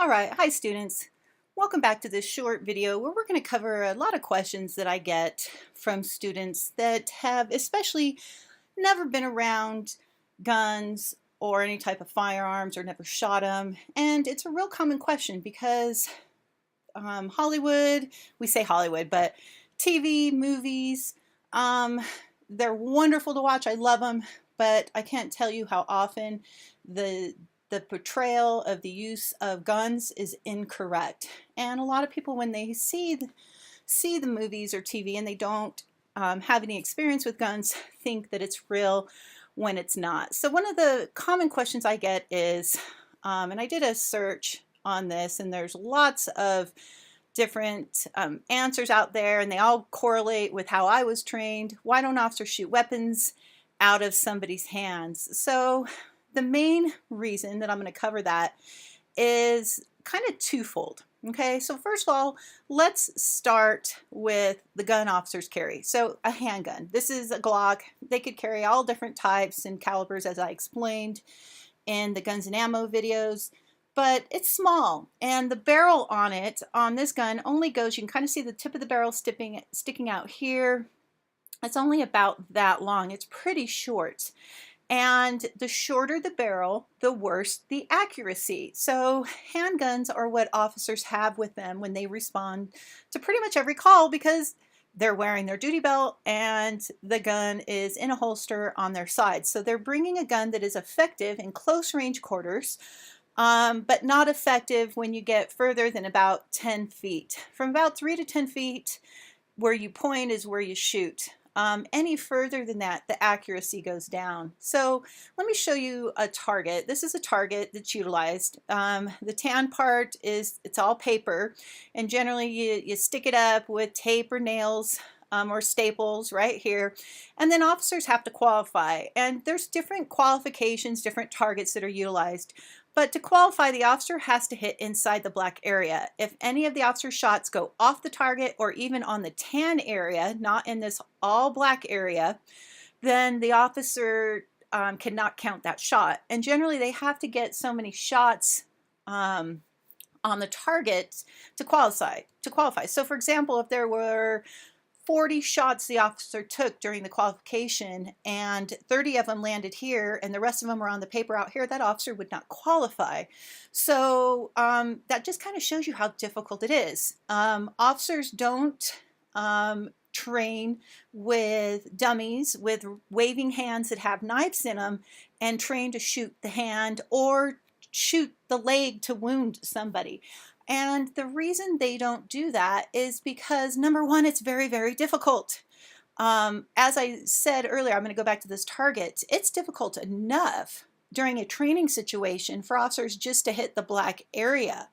All right, hi students. Welcome back to this short video where we're going to cover a lot of questions that I get from students that have especially never been around guns or any type of firearms or never shot them. And it's a real common question because Hollywood, we say Hollywood, but TV, movies, um, they're wonderful to watch. I love them, but I can't tell you how often the the portrayal of the use of guns is incorrect. And a lot of people, when they see the movies or TV and they don't have any experience with guns, think that it's real when it's not. So one of the common questions I get is, and I did a search on this, and there's lots of different answers out there, and they all correlate with how I was trained. Why don't officers shoot weapons out of somebody's hands? So the main reason that I'm going to cover that is kind of twofold. Okay, so first of all, let's start with the gun officers carry. So a handgun. This is a Glock. They could carry all different types and calibers, as I explained in the guns and ammo videos, but it's small, and the barrel on it, on this gun, only goes, you can kind of see the tip of the barrel sticking out here. It's only about that long. It's pretty short. And the shorter the barrel, the worse the accuracy. So handguns are what officers have with them when they respond to pretty much every call, because they're wearing their duty belt and the gun is in a holster on their side. So they're bringing a gun that is effective in close range quarters, but not effective when you get further than about 10 feet. From about 3 to 10 feet, where you point is where you shoot. Any further than that, the accuracy goes down. So let me show you a target. This is a target that's utilized. The tan part is, it's all paper, and generally you stick it up with tape or nails or staples right here, and then officers have to qualify. And there's different qualifications, different targets that are utilized. But to qualify, the officer has to hit inside the black area. If any of the officer's shots go off the target or even on the tan area, not in this all black area, then the officer cannot count that shot. And generally they have to get so many shots on the target to qualify. So for example, if there were 40 shots the officer took during the qualification and 30 of them landed here and the rest of them were on the paper out here, that officer would not qualify. So that just kind of shows you how difficult it is. Officers don't train with dummies with waving hands that have knives in them and train to shoot the hand or shoot the leg to wound somebody. And the reason they don't do that is because, number one, it's very, very difficult. As I said earlier, I'm going to go back to this target. It's difficult enough during a training situation for officers just to hit the black area.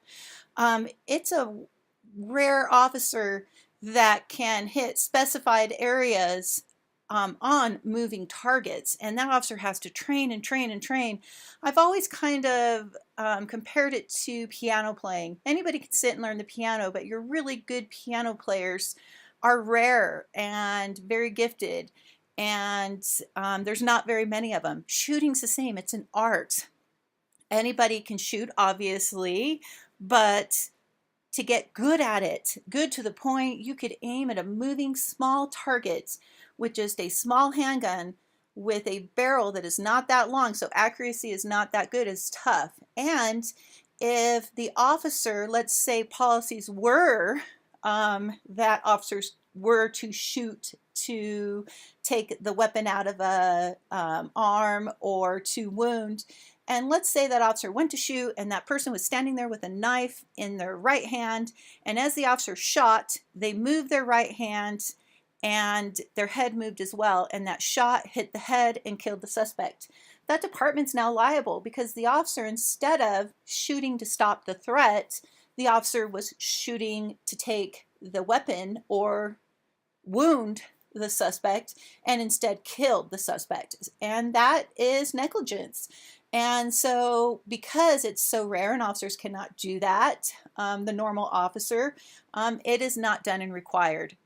It's a rare officer that can hit specified areas on moving targets, and that officer has to train and train and train. I've always kind of compared it to piano playing. Anybody can sit and learn the piano, but your really good piano players are rare and very gifted, and there's not very many of them. Shooting's the same. It's an art. Anybody can shoot, obviously, but to get good at it, good to the point you could aim at a moving small target with just a small handgun with a barrel that is not that long, so accuracy is not that good, is tough. And if the officer, let's say policies were that officers were to shoot to take the weapon out of a arm or to wound, and let's say that officer went to shoot and that person was standing there with a knife in their right hand, and as the officer shot, they moved their right hand and their head moved as well, and that shot hit the head and killed the suspect. That department's now liable because the officer, instead of shooting to stop the threat, the officer was shooting to take the weapon or wound the suspect and instead killed the suspect. And that is negligence. And so because it's so rare and officers cannot do that, the normal officer, it is not done and required.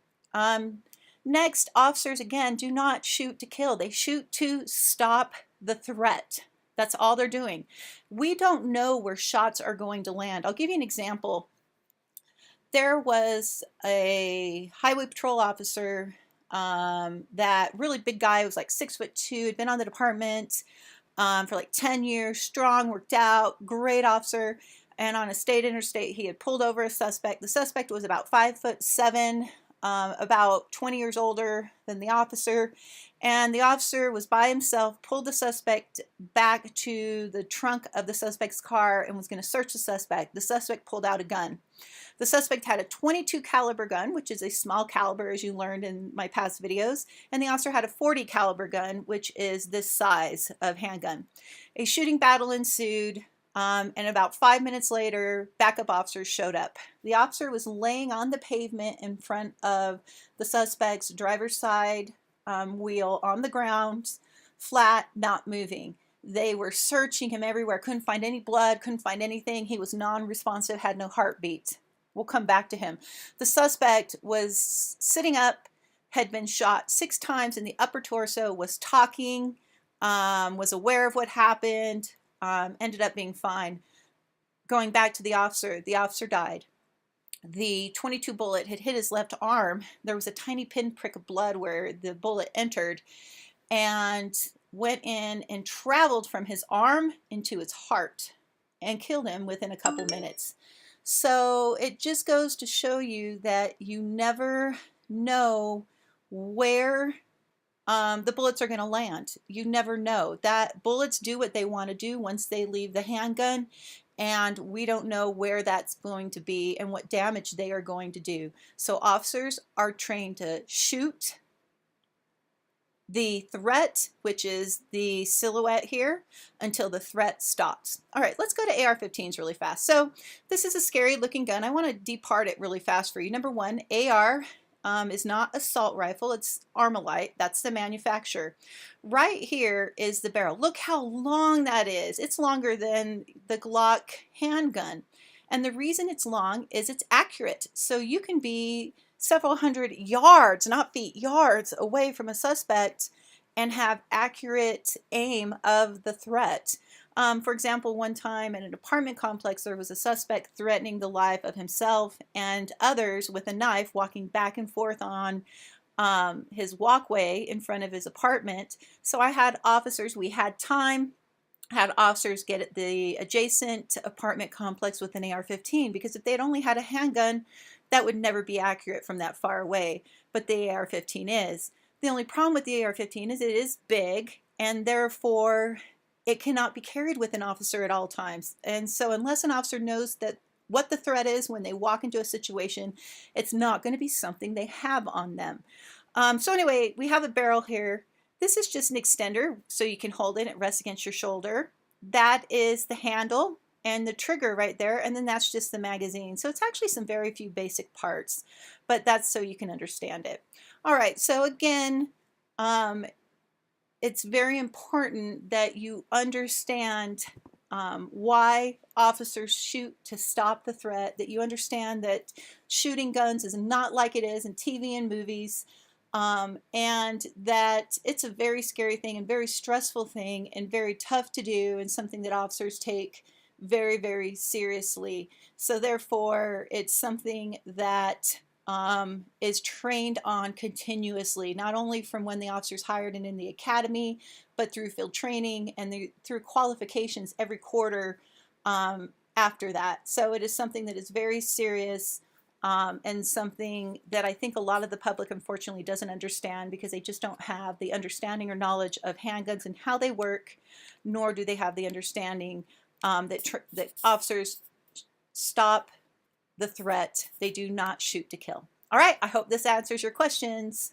Next, officers, again, do not shoot to kill. They shoot to stop the threat. That's all they're doing. We don't know where shots are going to land. I'll give you an example. There was a highway patrol officer, that really big guy, was like 6'2", had been on the department for like 10 years, strong, worked out, great officer. And on a state interstate, he had pulled over a suspect. The suspect was about 5'7", about 20 years older than the officer. And the officer was by himself, pulled the suspect back to the trunk of the suspect's car and was going to search the suspect. The suspect pulled out a gun. The suspect had a .22 caliber gun, which is a small caliber, as you learned in my past videos, and the officer had a .40 caliber gun, which is this size of handgun. A shooting battle ensued, and about 5 minutes later, backup officers showed up. The officer was laying on the pavement in front of the suspect's driver's side wheel on the ground, flat, not moving. They were searching him everywhere, couldn't find any blood, couldn't find anything. He was non-responsive, had no heartbeat. We'll come back to him. The suspect was sitting up, had been shot 6 times in the upper torso, was talking, was aware of what happened, ended up being fine. Going back to the officer died. The .22 bullet had hit his left arm. There was a tiny pinprick of blood where the bullet entered and went in and traveled from his arm into his heart and killed him within a couple minutes. So it just goes to show you that you never know where the bullets are going to land. You never know. That bullets do what they want to do once they leave the handgun, and we don't know where that's going to be and what damage they are going to do. So officers are trained to shoot the threat, which is the silhouette here, until the threat stops. All right, let's go to AR-15s really fast. So this is a scary looking gun. I want to depart it really fast for you. Number one, AR is not assault rifle, it's Armalite. That's the manufacturer. Right here is the barrel. Look how long that is. It's longer than the Glock handgun. And the reason it's long is it's accurate. So you can be several hundred yards, not feet, yards away from a suspect and have accurate aim of the threat. For example, one time in an apartment complex, there was a suspect threatening the life of himself and others with a knife, walking back and forth on his walkway in front of his apartment. So I had officers, we had time, had officers get at the adjacent apartment complex with an AR-15, because if they'd only had a handgun, that would never be accurate from that far away, but the AR-15 is. The only problem with the AR-15 is it is big, and therefore it cannot be carried with an officer at all times. And so unless an officer knows that what the threat is when they walk into a situation, it's not going to be something they have on them. So anyway, we have a barrel here. This is just an extender, so you can hold it. It rests against your shoulder. That is the handle and the trigger right there, and then that's just the magazine. So it's actually some very few basic parts, but that's so you can understand it. All right, so again, it's very important that you understand why officers shoot to stop the threat, that you understand that shooting guns is not like it is in TV and movies, and that it's a very scary thing and very stressful thing and very tough to do, and something that officers take very, very seriously. So therefore, it's something that is trained on continuously, not only from when the officer's hired and in the academy, but through field training and through qualifications every quarter after that. So it is something that is very serious, and something that I think a lot of the public unfortunately doesn't understand, because they just don't have the understanding or knowledge of handguns and how they work, nor do they have the understanding that officers stop the threat. They do not shoot to kill. All right, I hope this answers your questions.